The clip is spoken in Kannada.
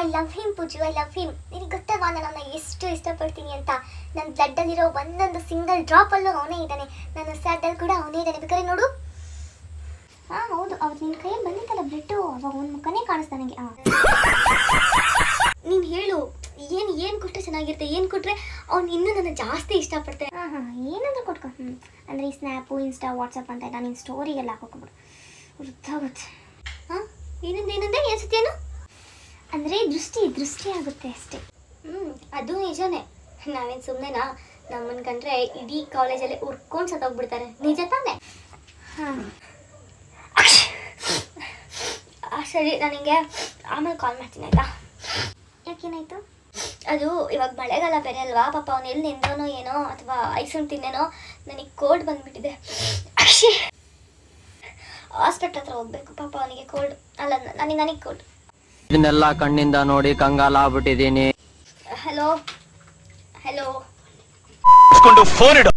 I love him Pooju, I love him. ನಿನಗೆ ಗೊತ್ತಲ್ವಾ ನಾನು ಅವನ್ನ ಎಷ್ಟು ಇಷ್ಟಪಡ್ತೀನಿ ಅಂತ. ನನ್ನ ಬ್ಲಡ್ಡಲ್ಲಿರೋ ಒಂದೊಂದು ಸಿಂಗಲ್ ಡ್ರಾಪಲ್ಲೂ ಅವನೇ ಇದ್ದಾನೆ, ನನ್ನ ಸ್ಯಾಡಲ್ಲಿ ಕೂಡ ಅವನೇ ಇದ್ದಾನೆ. ಬೇಕಾದ್ರೆ ನೋಡು. ಹಾಂ ಹೌದು, ಅವತ್ತು ನಿನ್ನ ಕೈಯಲ್ಲಿ ಬಂದಿತ್ತಲ್ಲ ಬ್ಲಡ್ಡು, ಅವಾಗ ಒಂದು ಮುಖನೇ ಕಾಣಿಸ್ತಾ ನನಗೆ. ನೀನು ಹೇಳು, ಏನು ಕೊಟ್ಟರೆ ಚೆನ್ನಾಗಿರುತ್ತೆ, ಏನು ಕೊಟ್ಟರೆ ಅವ್ನು ಇನ್ನೂ ನನ್ನ ಜಾಸ್ತಿ ಇಷ್ಟಪಡ್ತಾನೆ. ಹಾಂ ಏನಂದ್ರೆ ಕೊಟ್ಕೊ. ಅಂದರೆ ಈ ಸ್ನ್ಯಾಪು, ಇನ್ಸ್ಟಾ, ವಾಟ್ಸಪ್ ಅಂತ ಇಲ್ಲ, ನೀನು ಸ್ಟೋರಿಗೆಲ್ಲ ಹಾಕೋಕ್ಬಿಡು, ಗೊತ್ತಾಗುತ್ತೆ. ಹಾಂ ಏನಂದೆ ಏನು ಸತ್ಯನು? ಅಂದರೆ ದೃಷ್ಟಿ ಆಗುತ್ತೆ ಅಷ್ಟೇ. ಅದು ನಿಜನೇ. ನಾವೇನು ಸುಮ್ಮನೆನಾ? ನಮ್ಮನ್ನು ಕಂಡ್ರೆ ಇಡೀ ಕಾಲೇಜಲ್ಲಿ ಉರ್ಕೊಂಡು ಸತ್ತೋಗ್ಬಿಡ್ತಾರೆ, ನಿಜ ತಾನೆ? ಹಾಂ ಸರಿ, ನಾನು ನಿಮಗೆ ಆಮೇಲೆ ಕಾಲ್ ಮಾಡ್ತೀನಿ ಆಯಿತಾ? ಯಾಕೇನಾಯಿತು? ಅದು ಇವಾಗ ಮಳೆಗಾಲ ಬೇರೆ ಅಲ್ವಾ, ಪಾಪ ಅವನು ಎಲ್ಲಿ ನಿಂದೋನೋ ಏನೋ ಅಥವಾ ಐಸುಣ್ ತಿನ್ನೇನೋ, ನನಗೆ ಕೋಲ್ಡ್ ಬಂದುಬಿಟ್ಟಿದೆ. ಹಾಸ್ಪಿಟ್ಲ್ ಹತ್ರ ಹೋಗ್ಬೇಕು, ಪಾಪ ಅವನಿಗೆ ಕೋಲ್ಡ್ ಅಲ್ಲ, ನನಗೆ ಕೋಲ್ಡ್. ಇದನ್ನೆಲ್ಲ ಕಣ್ಣಿಂದ ನೋಡಿ ಕಂಗಾಲ ಆಗ್ಬಿಟ್ಟಿದ್ದೀನಿ. ಹಲೋ